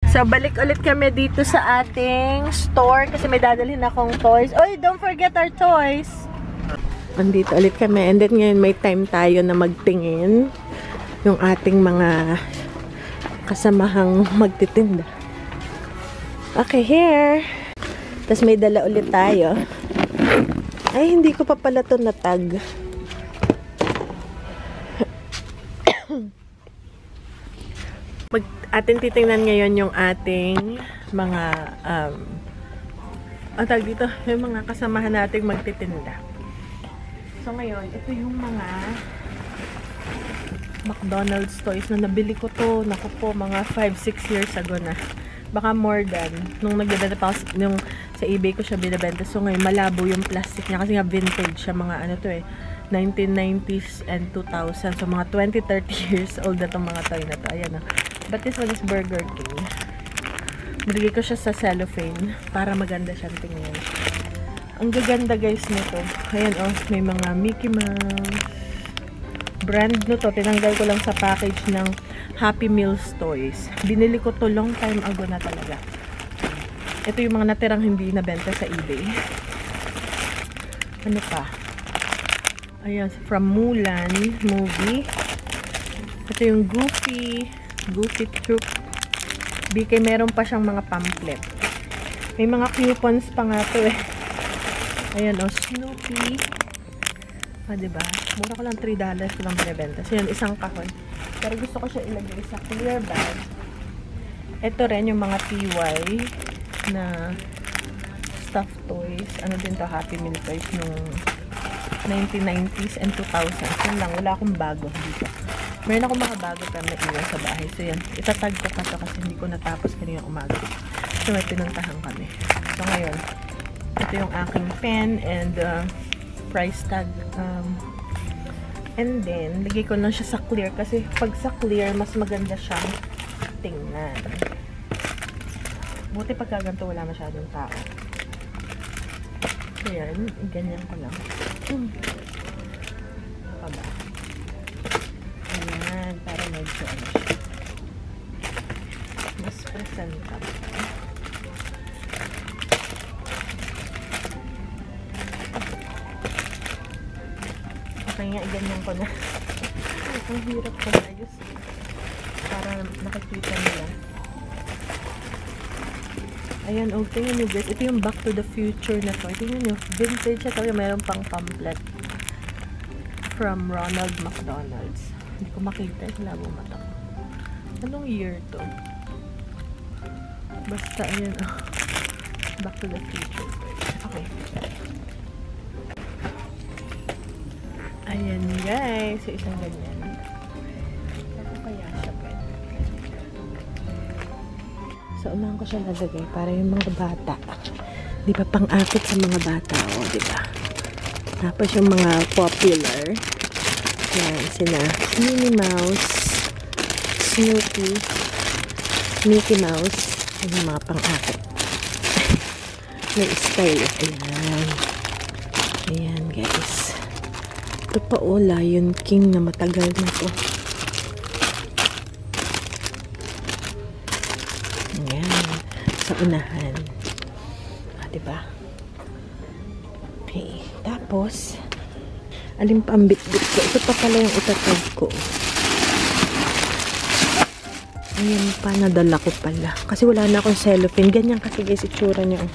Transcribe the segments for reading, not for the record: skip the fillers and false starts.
So, balik ulit kami dito sa ating store kasi may dadalhin akong toys. Oy, don't forget our toys! Andito ulit kami. And then ngayon may time tayo na magtingin yung ating mga kasamahang magtitinda. Okay, here. Tapos may dala ulit tayo. Ay, hindi ko pa pala ito natag. Atin titingnan ngayon yung ating mga tag dito, yung mga kasamahan nating magtitinda. So ngayon, ito yung mga McDonald's toys na nabili ko to, naku po, mga 5-6 years ago na. Baka more than nung nagbebenta pa yung sa eBay ko siya binebenta. So ngayon, malabo yung plastic niya kasi nga vintage siya, mga ano to 1990s and 2000. So mga 20-30 years old na itong mga toy na to. Ayan na. But this one is Burger King. Binigay ko siya sa cellophane para maganda siyang tingnan. Ang gaganda guys nito. Ayan may mga Mickey Mouse. Brand no to. Tinanggal ko lang sa package ng Happy Meals toys. Binili ko to long time ago na talaga. Ito yung mga natirang hindi nabenta sa eBay. Ano pa? Ayan, from Mulan movie. Ito yung Goofy Troop. BK, meron pa siyang mga pamphlet. May mga coupons pa nga to Ayan Snoopy. Diba? Mura ko lang $3 ko lang binibenta. So yun, isang kahon. Pero gusto ko siya ilagay sa clear bag. Ito rin yung mga TY na stuffed toys. Ano din to, Happy Meal toys nung 1990s and 2000s. Yun lang, wala akong bago dito. Meron akong mga bago pero naiwan sa bahay. So yan, itatag ko pa to kasi hindi ko natapos kanina umaga. So may pinuntahan kami. So ngayon, ito yung aking pen and price tag. And then, lagay ko lang siya sa clear kasi pag sa clear, mas maganda siyang tingnan. Buti pagka ganito wala masyadong tao. So yan, ganyan ko lang. Ano ba? Ayan, para medyo ano siya. Mas presentable. Okay nga, ganyan ko na. Ang hirap ko na. Ayos. Para nakikita nila. Ayan, tingnan nyo guys. Ito yung Back to the Future na to. Tingnan nyo. Vintage siya. Talaga mayroon pang pamphlet. From Ronald McDonald's. Hindi ko makita. Labo mata ko. Anong year to? Basta, ayan. Back to the Future. Okay. Ayan guys. So, isang ganyan. Ako kaya siya pwede. So, unahan ko siya nalagay para yung mga bata. Di ba pang-akit sa mga bata? O, di ba? Tapos yung mga popular. Yan, sina Minnie Mouse, Snoopy, Mickey Mouse. Yan yung mga pang-akit. May style. Ayan. Ayan guys. Ito pa Lion King na matagal na to. Ayan. Sa unahan. Diba? Okay. Tapos, alin pa ang bit-bit ko? Ito pa pala yung itatag ko. Ayan pa, nadala ko pala. Kasi wala na akong cellophane. Ganyan kasi guys, itsura niya.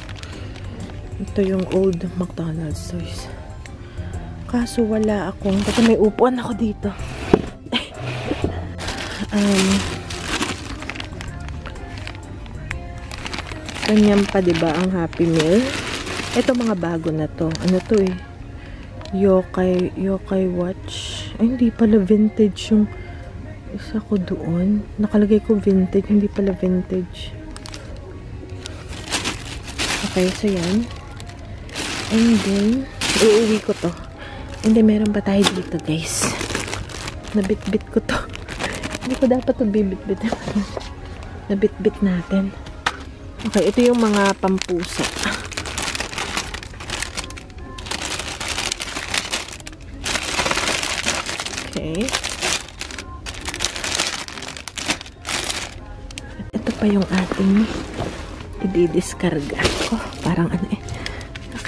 Ito yung old McDonald's toys. Kaso wala akong, kasi may upuan ako dito. Ganyan pa diba ang Happy Meal? Ito mga bago na to. Ano to Yokai Watch. Ay, hindi pala vintage yung isa ko doon. Nakalagay ko vintage, hindi pala vintage. Okay, so yan. And then, uuwi ko to. And then, meron pa tayo dito, guys. Nabit-bit ko to. Hindi ko dapat to bibit-bit. Nabit-bit natin. Okay, ito yung mga pampusa. Okay. Ito pa pa yung ating i-discarga ko. Parang ano eh.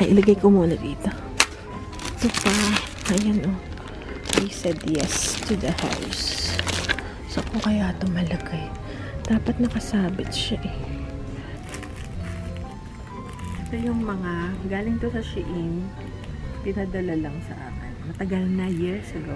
Ilagay ko muna dito. Ito pa. Ayan o. I said yes to the house. So, kung kaya ito malagay. Dapat nakasabit siya eh. Ito yung mga galing to sa Shein. Pinadala lang sa akin. Matagal na, years ago.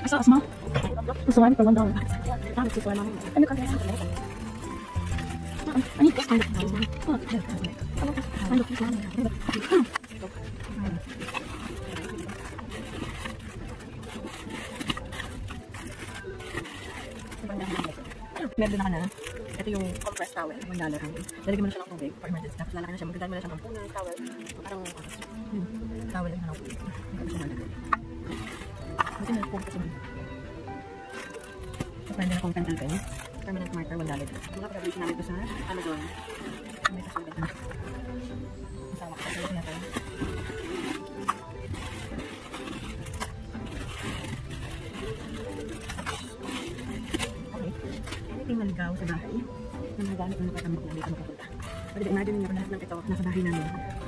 I saw a small. This one for $1. And look, I need this kind of things now. Look, kind of things. Meron na ka na. Ito yung compressed towel, $1 lang. Lalagyan mo na siya ng tubig for emergency. Tapos lalagyan na siya, magdadala mo na siya ng punong towel. Parang towel lang na tubig. Kasi na-pump kasi mo. Tapos meron na akong pentel pen. Permanent marker, $1. Mga pag-ablis namin ito sa Amazon. May kasulat na. Masama ko sa natin. Anything naligaw sa bahay na magagamit ng nakatamit na dito makapunta. Pwede imagine nyo lahat ng ito nasa bahay namin.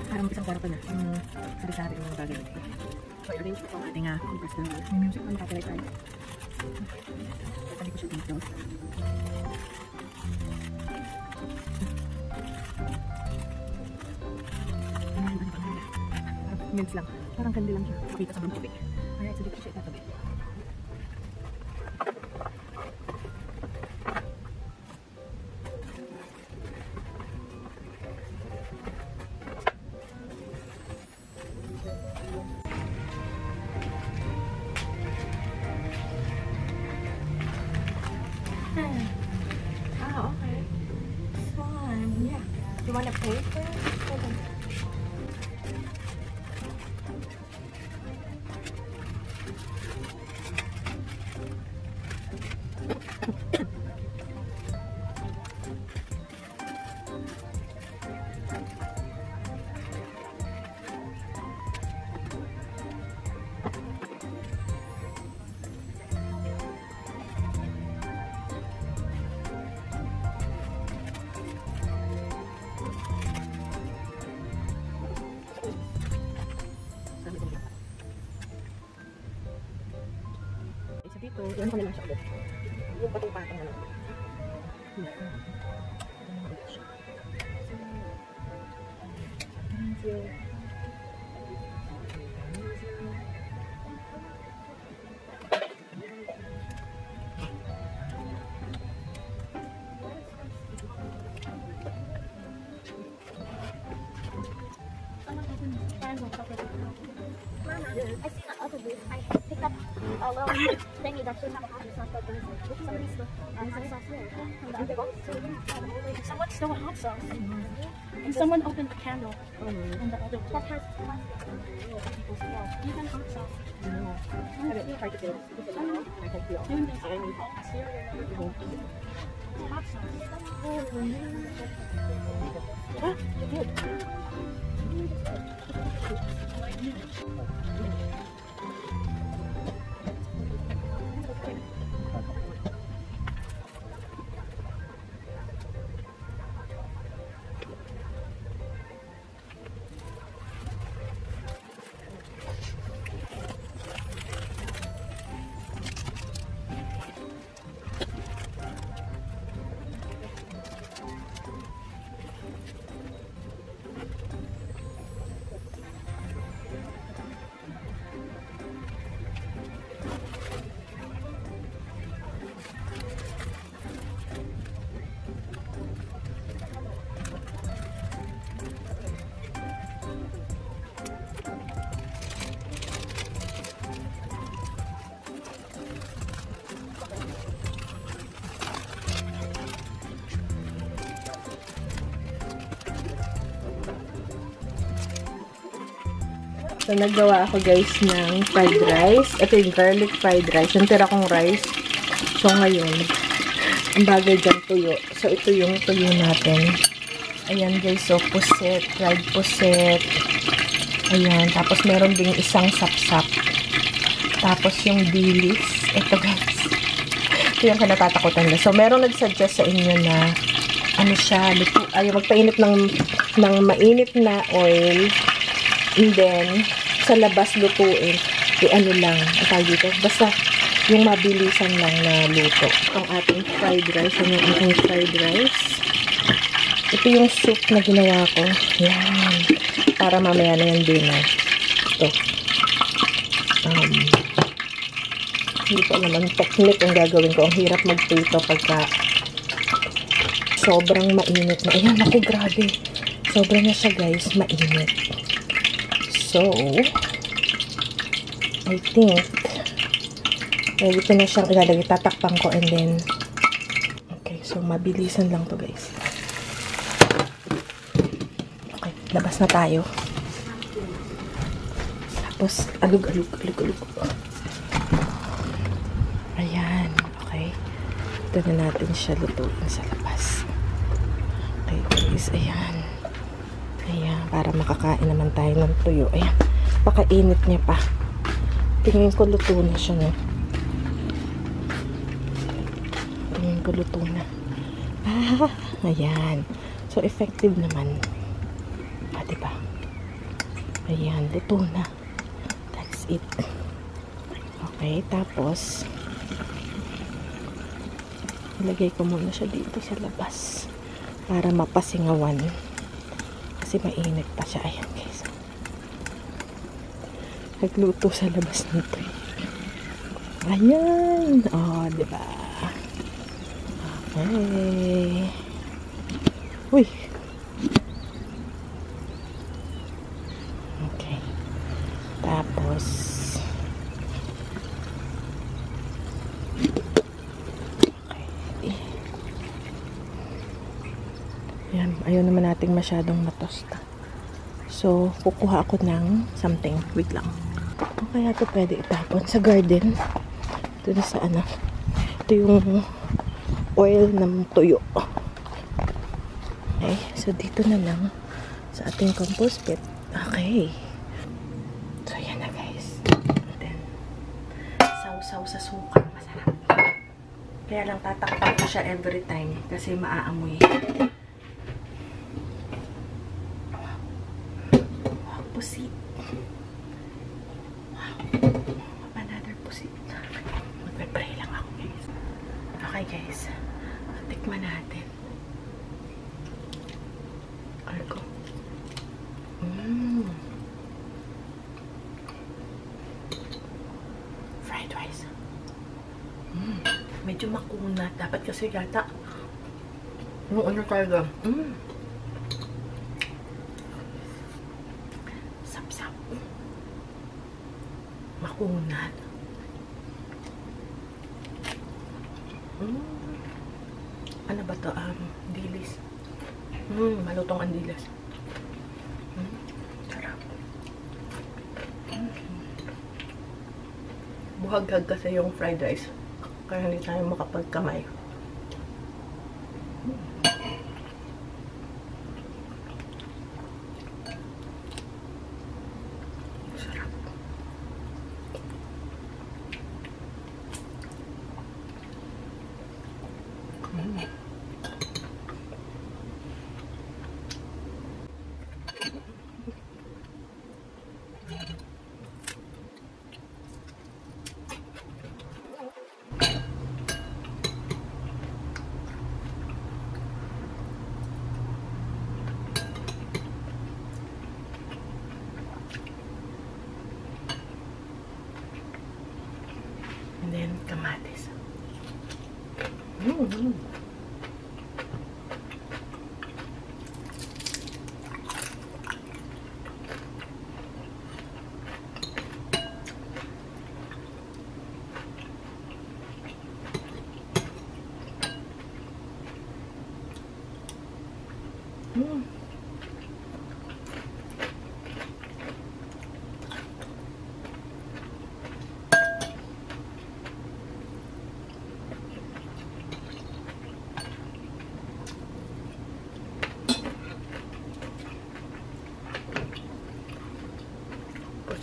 Parang isang kwarto na yung sari-sari ng mga bagay dito. So i-arrange ko itong ating compress na may music na makapalay tayo. Pwede ko siya dito. Parang minutes lang. Parang kandi lang siya. Makita sa mga tubig. Alright, so dito siya itatabi. Ah, okay. It's fine. Yeah. You want to pay for it? Hold on. Dito, yan kami lang siya ulit. Yung patong-patong na lang. Thank you. I seen that other booth. I picked up a little thingy that should have a hot sauce, but somebody stole hot sauce here from the other box. So yeah, someone stole a hot sauce, and someone opened a candle in the other that has even hot sauce. I didn't try to do it. I can feel Hot sauce. Ah, you did. So, naggawa ako guys ng fried rice. Ito yung garlic fried rice. Yung tira kong rice. So, ngayon, ang bagay dyan tuyo. So, ito yung tuyo natin. Ayan guys, so puset, fried puset. Ayan, tapos meron ding isang sapsap. Tapos yung dilis. Ito guys. Ito yung kinatatakutan nila. So, meron nagsuggest sa inyo na ano siya, magpainit ng mainit na oil. And then, sa labas lutuin. Ano lang, ang tawag dito. Basta, yung mabilisan lang na luto. Ang ating fried rice. Yung ating fried rice. Ito yung soup na ginawa ko. Yan. Para mamaya na yung dinner. Ito. Hindi po naman technique ang gagawin ko. Ang hirap magprito pagka sobrang mainit na. Ayan, ako grabe. Sobra na siya guys, mainit. So, I think, ready ko na siyang ilalagay. Tatakpan ko and then, okay, so mabilisan lang to guys. Okay, labas na tayo. Tapos, alug. Ayan, okay. Ito na natin siya lutuin sa labas. Okay guys, ayan. Ayan, para makakain naman tayo ng tuyo. Ayan, pakainit niya pa. Tingin ko luto na siya, no? Tingin ko luto na. Ayan. So, effective naman. Diba? Ayan, luto na. That's it. Okay, tapos ilagay ko muna siya dito sa labas para mapasingawan. Kasi mainit pa siya. Ayan guys. Nagluto sa labas nito. Ayan. Oh, diba? Okay. Uy. Okay. Tapos okay. Ayan. Ayaw naman nating masyadong matosta. So, kukuha ako ng something. Wait lang. Kaya ito pwede itapon sa garden. Ito na sa ano. Ito yung oil ng tuyo. Okay. So, dito na lang sa ating compost pit. Okay. So, yan na guys. And then, sausaw sa suka. Masarap. Kaya lang tatakpan ko siya every time kasi maaamoy. Pusit. Wow. Another pusit. Magpe-pray lang ako guys. Okay guys. Tikman natin. Argo. Fried rice. Medyo makunat. Dapat kasi yata yung ano talaga. Makunat. Ano ba to? Dilis. Malutong ang dilis. Sarap. Buhaghag kasi yung fried rice. Kaya hindi tayo makapagkamay. And then kamatis.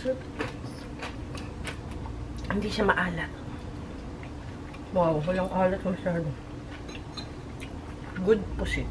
pusit. Hindi siya maalat. Wow, walang alat masyado. Good pusit.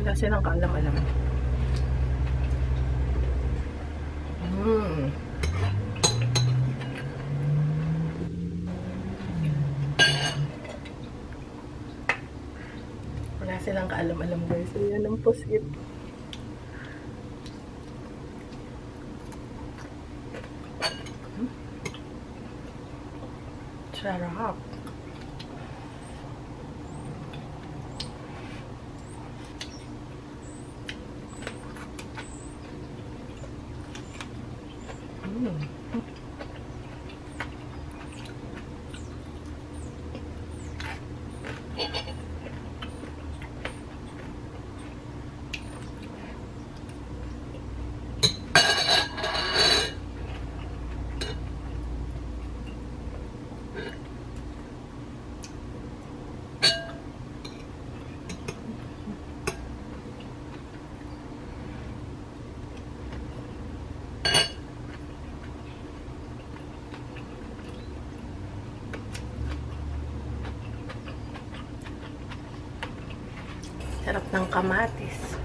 Wala silang kaalam-alam. Wala silang kaalam-alam guys. So yan ang pusit. Sarap. Sarap ng kamatis.